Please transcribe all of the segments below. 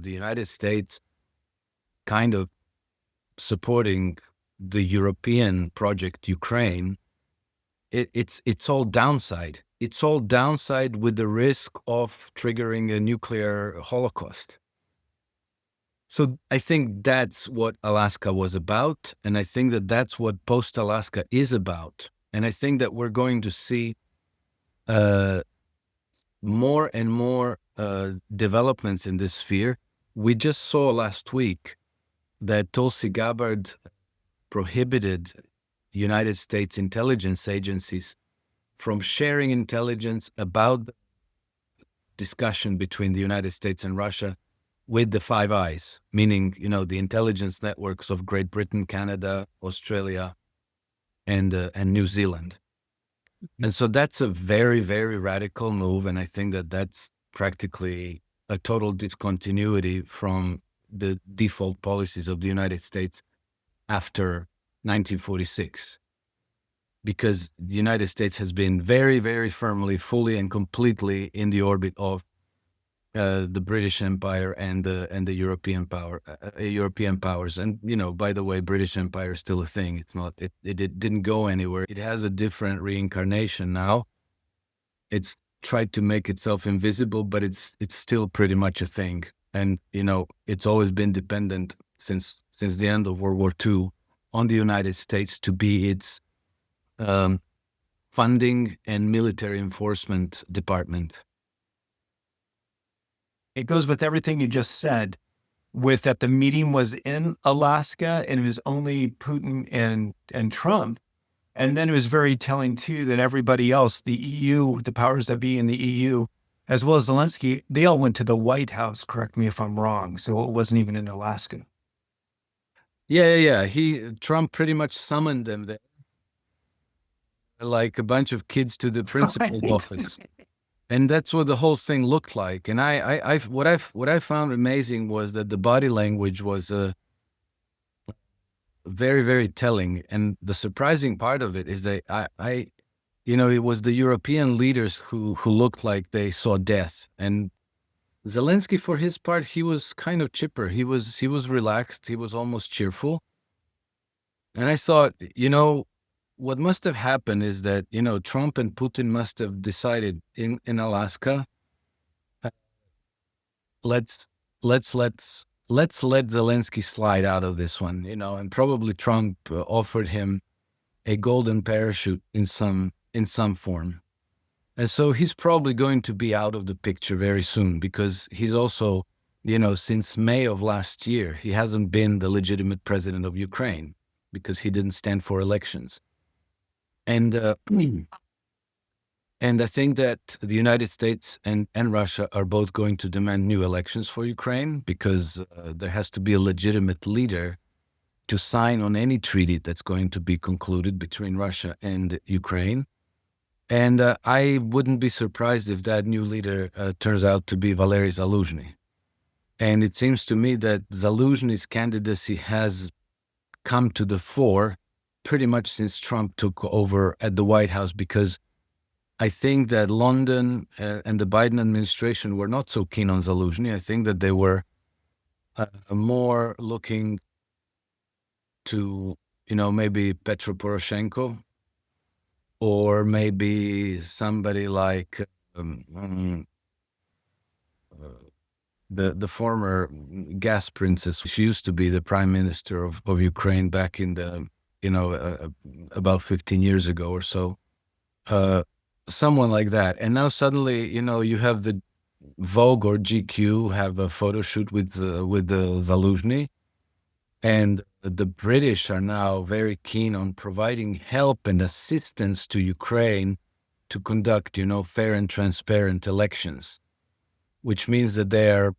the United States kind of supporting the European project Ukraine, it's all downside. It's all downside with the risk of triggering a nuclear holocaust. So I think that's what Alaska was about, and I think that that's what post-Alaska is about. And I think that we're going to see more and more developments in this sphere. We just saw last week that Tulsi Gabbard prohibited United States intelligence agencies from sharing intelligence about the discussion between the United States and Russia with the Five Eyes, meaning, the intelligence networks of Great Britain, Canada, Australia, and New Zealand. And so that's a very, very radical move. And I think that that's practically a total discontinuity from the default policies of the United States after 1946. Because the United States has been very, very firmly, fully and completely in the orbit of the British Empire and the European powers. And, by the way, British Empire is still a thing. It's not, it didn't go anywhere. It has a different reincarnation now. It's tried to make itself invisible, but it's still pretty much a thing. And, it's always been dependent since the end of World War II on the United States to be its funding and military enforcement department. It goes with everything you just said, with that the meeting was in Alaska and it was only Putin and Trump. And then it was very telling too that everybody else, the EU, the powers that be in the EU, as well as Zelensky, they all went to the White House, correct me if I'm wrong. So it wasn't even in Alaska. Yeah. Trump pretty much summoned them there, like a bunch of kids to the principal's office. And that's what the whole thing looked like. And what I found amazing was that the body language was very, very telling. And the surprising part of it is that it was the European leaders who looked like they saw death. And Zelensky, for his part, he was kind of chipper. He was relaxed. He was almost cheerful. And I thought, what must have happened is that, Trump and Putin must have decided in Alaska, let's let Zelensky slide out of this one, and probably Trump offered him a golden parachute in some form. And so he's probably going to be out of the picture very soon, because he's also, since May of last year, he hasn't been the legitimate president of Ukraine because he didn't stand for elections. And I think that the United States and Russia are both going to demand new elections for Ukraine, because there has to be a legitimate leader to sign on any treaty that's going to be concluded between Russia and Ukraine. And I wouldn't be surprised if that new leader turns out to be Valery Zaluzhny. And it seems to me that Zaluzhny's candidacy has come to the fore pretty much since Trump took over at the White House, because I think that London and the Biden administration were not so keen on Zaluzhny. I think that they were more looking to, maybe Petro Poroshenko, or maybe somebody like the former gas princess. She used to be the prime minister of Ukraine back in the, about 15 years ago or so. Someone like that. And now suddenly, you have the Vogue or GQ have a photo shoot with the Zaluzhny. And the British are now very keen on providing help and assistance to Ukraine to conduct, fair and transparent elections, which means that they are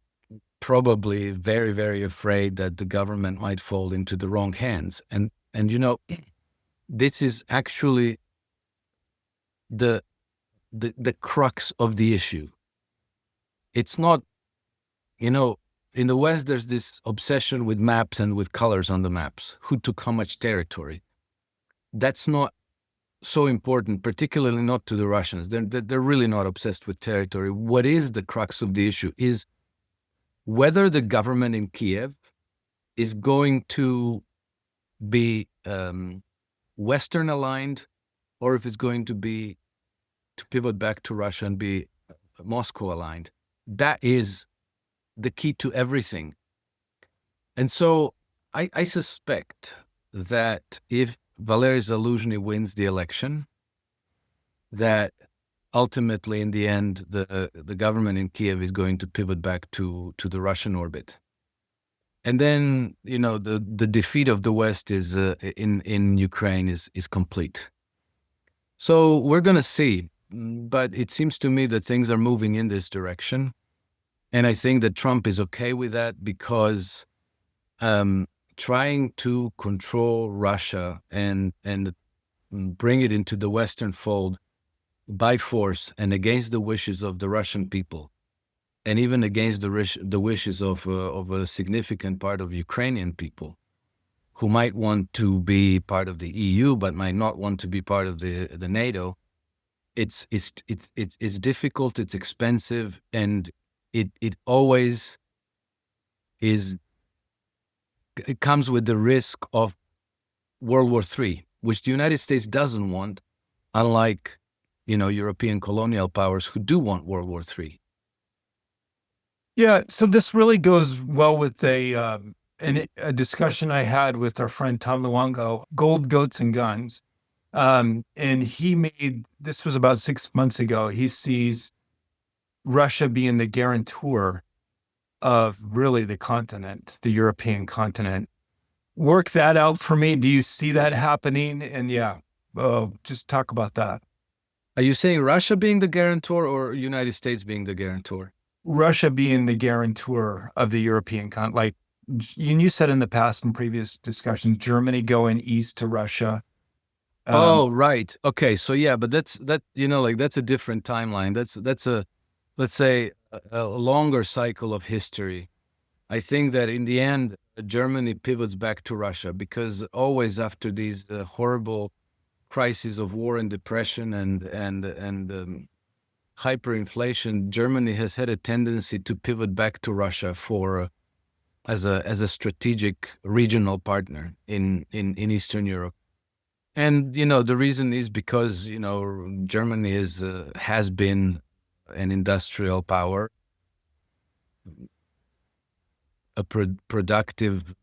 probably very, very afraid that the government might fall into the wrong hands. And this is actually the crux of the issue. It's not, in the West, there's this obsession with maps and with colors on the maps. Who took how much territory? That's not so important, particularly not to the Russians. They're really not obsessed with territory. What is the crux of the issue is whether the government in Kiev is going to be Western aligned, or if it's going to be to pivot back to Russia and be Moscow aligned. That is the key to everything. And so I suspect that if Valery Zaluzhny wins the election, that ultimately in the end, the government in Kiev is going to pivot back to the Russian orbit. And then, the defeat of the West is in Ukraine is complete. So we're going to see, but it seems to me that things are moving in this direction. And I think that Trump is okay with that because trying to control Russia and bring it into the Western fold by force and against the wishes of the Russian people, and even against the wishes of a significant part of Ukrainian people, who might want to be part of the EU but might not want to be part of the NATO. It's difficult. It's expensive, and it always is. It comes with the risk of World War III, which the United States doesn't want, unlike European colonial powers who do want World War III. Yeah, so this really goes well with a discussion I had with our friend Tom Luongo, Gold, Goats, and Guns. And this was about 6 months ago, he sees Russia being the guarantor of really the continent, the European continent. Work that out for me. Do you see that happening? And just talk about that. Are you saying Russia being the guarantor or United States being the guarantor? Russia being the guarantor of the European continent. Like you said in the past in previous discussions, Germany going east to Russia. Right. Okay. So yeah, but that's a different timeline. That's a, let's say, a longer cycle of history. I think that in the end, Germany pivots back to Russia because always after these horrible crises of war and depression and hyperinflation, Germany has had a tendency to pivot back to Russia as a strategic regional partner in Eastern Europe. And the reason is because Germany has been an industrial power, a productive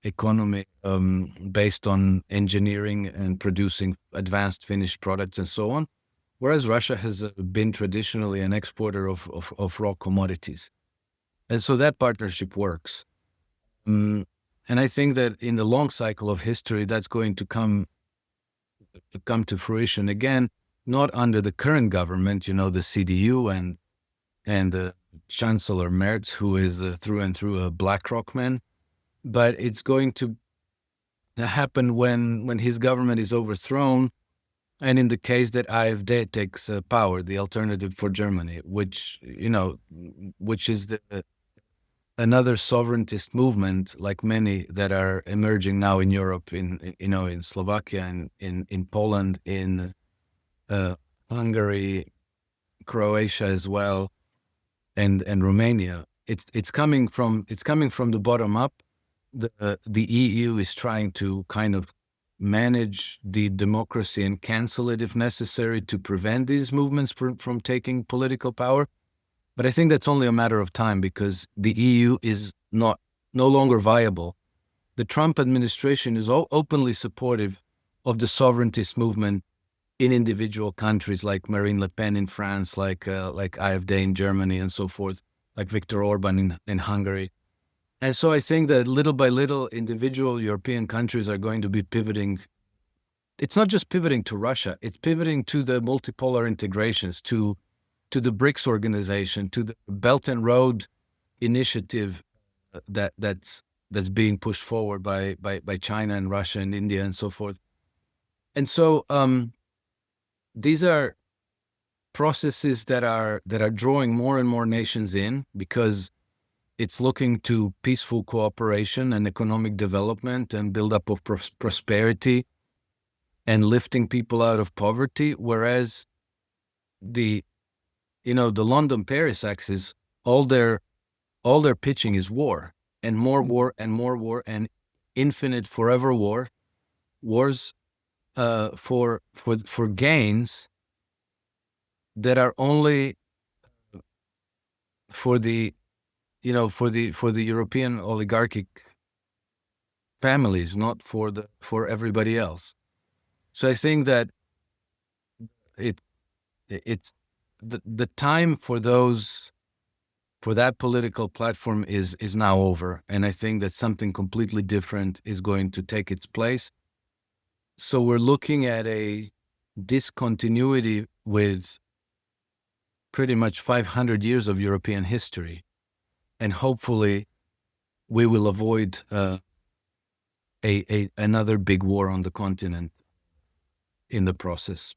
economy based on engineering and producing advanced finished products and so on, whereas Russia has been traditionally an exporter of raw commodities. And so that partnership works. And I think that in the long cycle of history, that's going to come to fruition again, not under the current government, the CDU and the Chancellor Merz, who is through and through a BlackRock man, but it's going to happen when his government is overthrown, and in the case that AfD takes power, the Alternative for Germany, which is another sovereigntist movement, like many that are emerging now in Europe, in Slovakia and in Poland, in Hungary, Croatia as well, and Romania. It's coming from the bottom up. The EU is trying to kind of manage the democracy and cancel it if necessary to prevent these movements from taking political power. But I think that's only a matter of time because the EU is no longer viable. The Trump administration is openly supportive of the sovereigntist movement in individual countries like Marine Le Pen in France, like AfD in Germany and so forth, like Viktor Orban in Hungary. And so I think that little by little, individual European countries are going to be pivoting. It's not just pivoting to Russia, it's pivoting to the multipolar integrations, to the BRICS organization, to the Belt and Road initiative that's being pushed forward by China and Russia and India and so forth. And so these are processes that are drawing more and more nations in because it's looking to peaceful cooperation and economic development and build up of prosperity and lifting people out of poverty, whereas the London-Paris axis, all their all they're pitching is war and more war and more war and infinite forever wars for gains that are only for the for the European oligarchic families, not for everybody else. So I think that it's the time for that political platform is now over, and I think that something completely different is going to take its place. So we're looking at a discontinuity with pretty much 500 years of European history, and hopefully we will avoid another big war on the continent in the process.